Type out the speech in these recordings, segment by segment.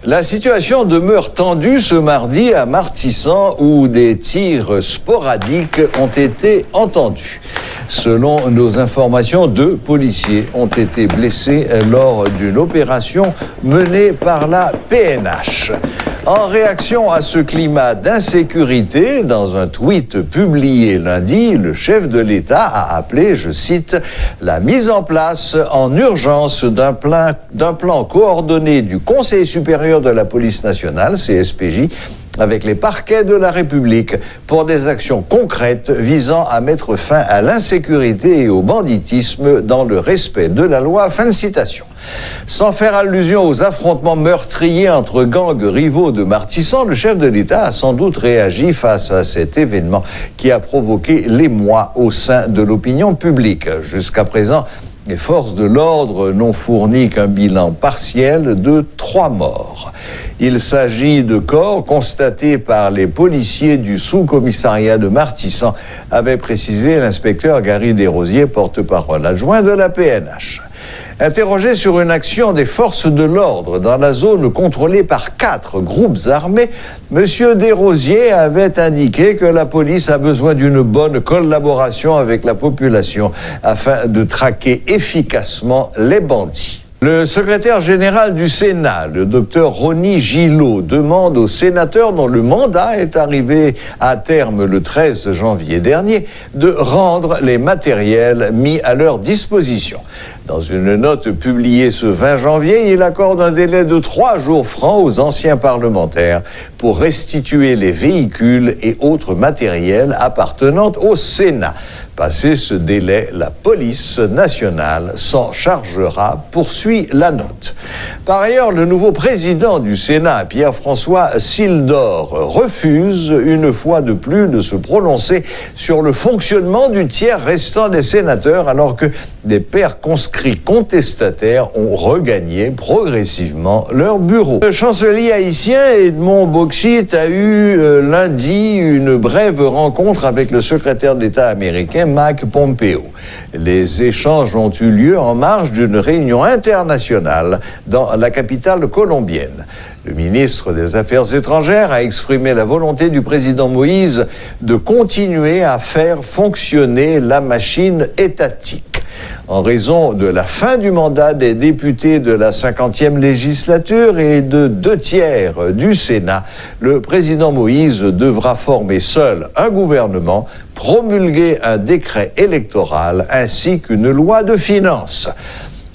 La situation demeure tendue ce mardi à Martissant où des tirs sporadiques ont été entendus. Selon nos informations, 2 policiers ont été blessés lors d'une opération menée par la PNH. En réaction à ce climat d'insécurité, dans un tweet publié lundi, le chef de l'État a appelé, je cite, la mise en place en urgence d'un plan coordonné du Conseil supérieur de la police nationale, CSPJ, avec les parquets de la République pour des actions concrètes visant à mettre fin à l'insécurité et au banditisme dans le respect de la loi. Fin de citation. Sans faire allusion aux affrontements meurtriers entre gangs rivaux de Martissant, le chef de l'État a sans doute réagi face à cet événement qui a provoqué l'émoi au sein de l'opinion publique. Jusqu'à présent, les forces de l'ordre n'ont fourni qu'un bilan partiel de 3 morts. Il s'agit de corps constatés par les policiers du sous-commissariat de Martissant, avait précisé l'inspecteur Gary Desrosiers, porte-parole adjoint de la PNH. Interrogé sur une action des forces de l'ordre dans la zone contrôlée par 4 groupes armés, M. Desrosiers avait indiqué que la police a besoin d'une bonne collaboration avec la population afin de traquer efficacement les bandits. Le secrétaire général du Sénat, le docteur Rony Gillot, demande aux sénateurs dont le mandat est arrivé à terme le 13 janvier dernier de rendre les matériels mis à leur disposition. Dans une note publiée ce 20 janvier, il accorde un délai de 3 jours francs aux anciens parlementaires pour restituer les véhicules et autres matériels appartenant au Sénat. Passé ce délai, la police nationale s'en chargera, poursuit la note. Par ailleurs, le nouveau président du Sénat, Pierre-François Sildor, refuse une fois de plus de se prononcer sur le fonctionnement du tiers restant des sénateurs alors que des pairs conscrits contestataires ont regagné progressivement leur bureau. Le chancelier haïtien Edmond Bokshitt a eu lundi une brève rencontre avec le secrétaire d'État américain Mike Pompeo. Les échanges ont eu lieu en marge d'une réunion internationale dans la capitale colombienne. Le ministre des Affaires étrangères a exprimé la volonté du président Moïse de continuer à faire fonctionner la machine étatique. En raison de la fin du mandat des députés de la 50e législature et de 2/3 du Sénat, le président Moïse devra former seul un gouvernement, promulguer un décret électoral ainsi qu'une loi de finances.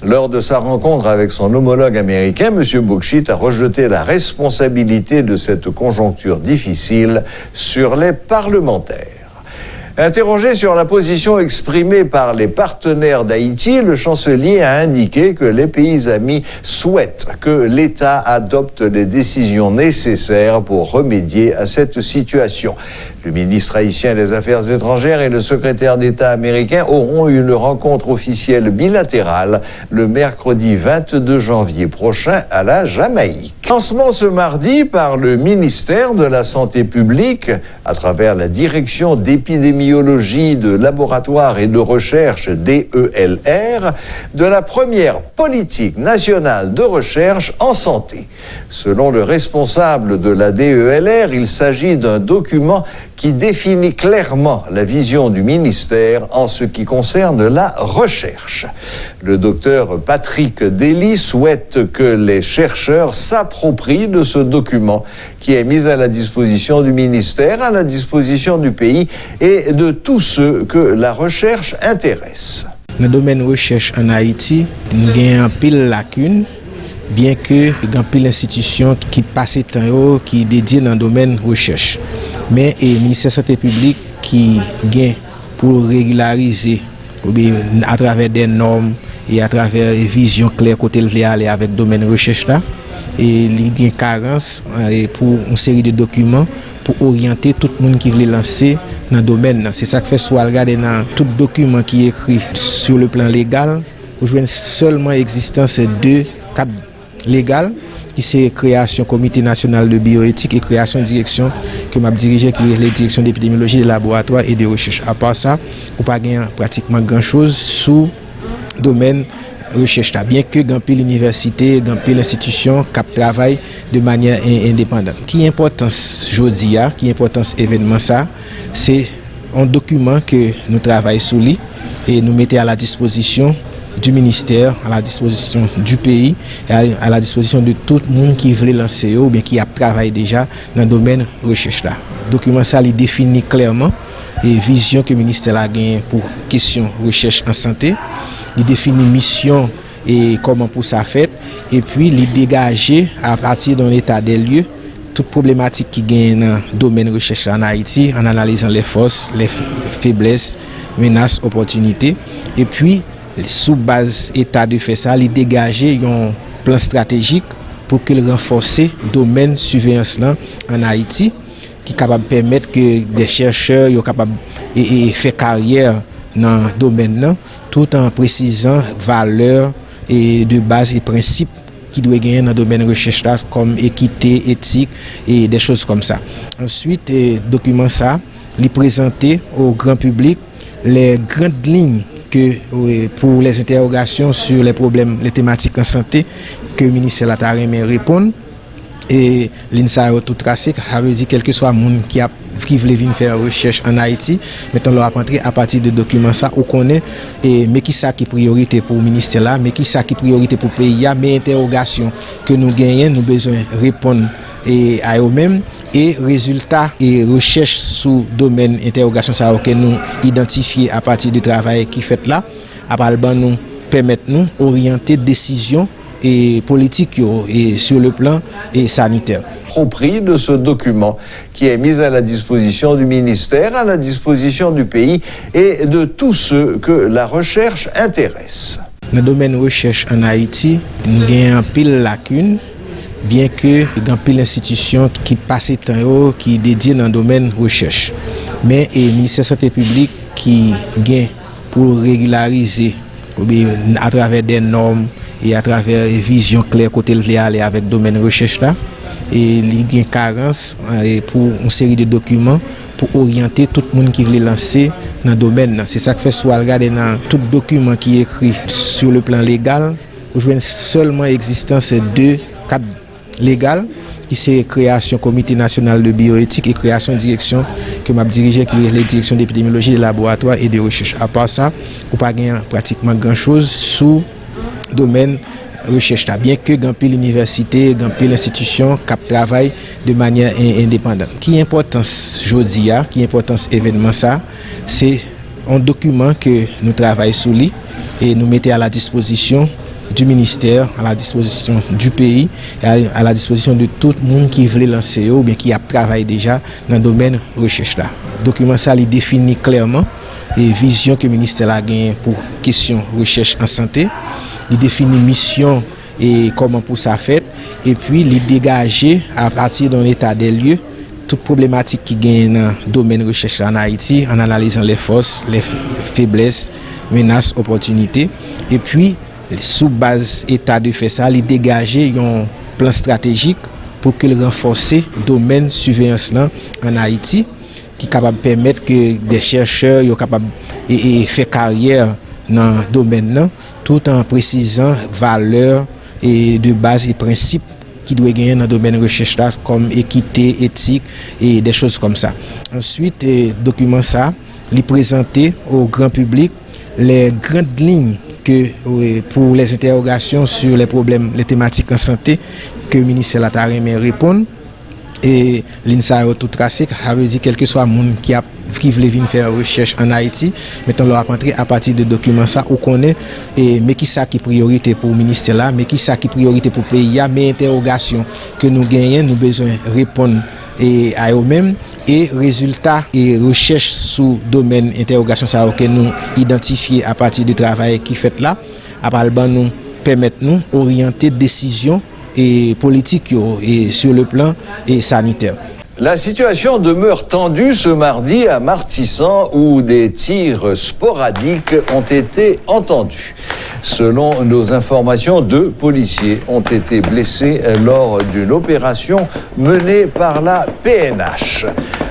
Lors de sa rencontre avec son homologue américain, M. Bokshitt a rejeté la responsabilité de cette conjoncture difficile sur les parlementaires. Interrogé sur la position exprimée par les partenaires d'Haïti, le chancelier a indiqué que les pays amis souhaitent que l'État adopte les décisions nécessaires pour remédier à cette situation. Le ministre haïtien des Affaires étrangères et le secrétaire d'État américain auront une rencontre officielle bilatérale le mercredi 22 janvier prochain à la Jamaïque. Lancement ce mardi par le ministère de la Santé publique, à travers la direction d'épidémiologie, de laboratoire et de recherche DELR, de la première politique nationale de recherche en santé. Selon le responsable de la DELR, il s'agit d'un document qui définit clairement la vision du ministère en ce qui concerne la recherche. Le docteur Patrick Dely souhaite que les chercheurs s'approprient de ce document qui est mis à la disposition du ministère, à la disposition du pays et de tous ceux que la recherche intéresse. Dans le domaine recherche en Haïti, nous avons un pile lacune, bien que il y a pile institution qui passe temps qui dédiée dans le domaine recherche. Mais le ministère de la Santé publique qui gagne pour régulariser à travers des normes et à travers une vision claire côté le aller avec le domaine recherche là, et il y a une carence pour une série de documents pour orienter tout le monde qui veut lancer dans le domaine. C'est ça que fait soit regarder dans tout document qui est écrit sur le plan légal, vous jouez seulement existence de cadres légaux qui c'est création comité national de bioéthique et création direction que m'a dirigé qui est les directions d'épidémiologie des laboratoires et de recherche. À part ça, on pas gagner pratiquement grand chose sous domaine recherche là, bien que grand pile université, grand pile institution qui travaille de manière indépendante. Qui importance jodi a, qui importance événement ça, c'est un document que nous travaillons sur lui et nous mettons à la disposition du ministère, à la disposition du pays et à la disposition de tout le monde qui veut lancer ou bien qui a travaillé déjà dans le domaine recherche là. Le document ça il définit clairement et vision que le ministère a gagné pour question recherche en santé. Il définit mission et comment pour ça fait et puis il dégager à partir d'un état des lieux toute problématique qui gagne dans le domaine recherche en Haïti en analysant les forces, les faiblesses, menaces, opportunités et puis sous base état de fait ça, il dégager un plan stratégique pour qu'il renforce le domaine surveillance là en Haïti qui est capable de permettre que des chercheurs soient capables de faire carrière dans le domaine là, tout en précisant valeurs et de base et principes qui doivent gagner dans le domaine recherche là, comme équité, éthique et des choses comme ça. Ensuite, document ça, il présenté au grand public les grandes lignes que pour les interrogations sur les problèmes, les thématiques en santé que le ministère a répondre et l'INSA a tout tracé, ça veut dire quel que soit le monde qui veut venir faire recherche en Haïti, mettons leur rentrer à partir de documents ça, on connaît mais qui ça qui priorité pour le ministère là, mais qui ça qui priorité pour le pays, mais interrogations que nous gagnons, nous besoin répondre et à eux-mêmes et résultats et recherches sous domaine interrogation ça que nous identifier à partir du travail qui fait là, après nous permettre nous orienter décisions et politique et sur le plan et sanitaire. Compris de ce document qui est mis à la disposition du ministère, à la disposition du pays et de tous ceux que la recherche intéresse. Dans le domaine recherche en Haïti, nous avons un pile lacune, bien que grand pile institution qui passe temps qui dédié dans le domaine recherche. Mais le ministère de la Santé publique qui gagne pour régulariser à travers des normes et à travers une vision claire côté le aller avec le domaine recherche là et il y a une carence pour une série de documents pour orienter tout le monde qui veut lancer dans le domaine. C'est ça que fait soit regarder dans tout document qui est écrit sur le plan légal, vous jouez seulement existence de deux cadres légaux qui c'est création comité national de bioéthique et création direction que m'a dirigé qui est la direction d'épidémiologie des laboratoires et de recherche. À part ça, on pas gagner pratiquement grand-chose sous domaine recherche là, bien que grand pile université, grand pile institution qui travaille de manière indépendante. Qui importance jodi a, qui importance événement ça, c'est un document que nous travaillons sur lui et nous mettons à la disposition du ministère, à la disposition du pays et à la disposition de tout le monde qui veut lancer ou bien qui a travaillé déjà dans le domaine recherche là. Le document ça il définit clairement et vision que le ministère a gagné pour question recherche en santé. Il définit mission et comment pour ça fait et puis il dégager à partir d'un état des lieux toute problématique qui gagne dans le domaine recherche en Haïti en analysant les forces, les faiblesses, menaces, opportunités et puis sous base état de fait ça, il dégager un plan stratégique pour qu'il renforce le domaine surveillance là en Haïti qui est capable de permettre que des chercheurs soient capables de faire carrière dans le domaine là, tout en précisant valeurs et de base et principes qui doivent gagner dans le domaine recherche là, comme équité, éthique et des choses comme ça. Ensuite, document ça, il présenté au grand public les grandes lignes que pour les interrogations sur les problèmes, les thématiques en santé que le ministère a répondre et l'INSA a tout tracé, ça veut dire quel que soit le monde qui veut venir faire recherche en Haïti, mettons leur rentrer à partir de documents ça, on connaît mais qui ça qui priorité pour le ministère là, mais qui ça qui priorité pour le pays, mais interrogations que nous gagnons, nous besoin répondre et à eux-mêmes et résultats et recherches sous domaine interrogation ça que nous identifier à partir du travail qui fait là, après nous permettre nous orienter décisions et politiques et sur le plan et sanitaire. La situation demeure tendue ce mardi à Martissant où des tirs sporadiques ont été entendus. Selon nos informations, 2 policiers ont été blessés lors d'une opération menée par la PNH.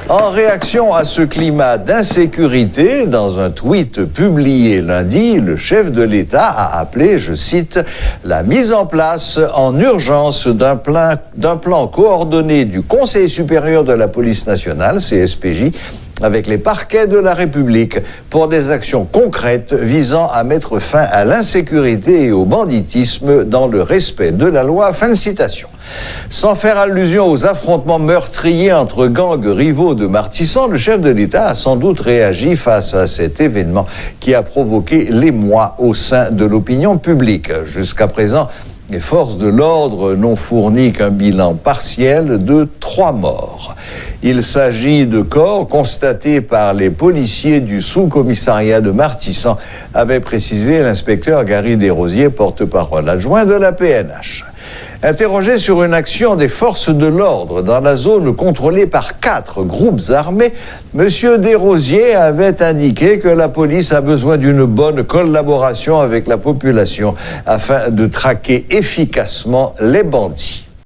En réaction à ce climat d'insécurité, dans un tweet publié lundi, le chef de l'État a appelé, je cite, la mise en place en urgence d'un plan coordonné du Conseil supérieur de la police nationale, CSPJ, avec les parquets de la République pour des actions concrètes visant à mettre fin à l'insécurité et au banditisme dans le respect de la loi. Fin de citation. Sans faire allusion aux affrontements meurtriers entre gangs rivaux de Martissant, le chef de l'État a sans doute réagi face à cet événement qui a provoqué l'émoi au sein de l'opinion publique. Jusqu'à présent, les forces de l'ordre n'ont fourni qu'un bilan partiel de 3 morts. Il s'agit de corps constatés par les policiers du sous-commissariat de Martissant, avait précisé l'inspecteur Gary Desrosiers, porte-parole adjoint de la PNH. Interrogé sur une action des forces de l'ordre dans la zone contrôlée par 4 groupes armés, M. Desrosiers avait indiqué que la police a besoin d'une bonne collaboration avec la population afin de traquer efficacement les bandits.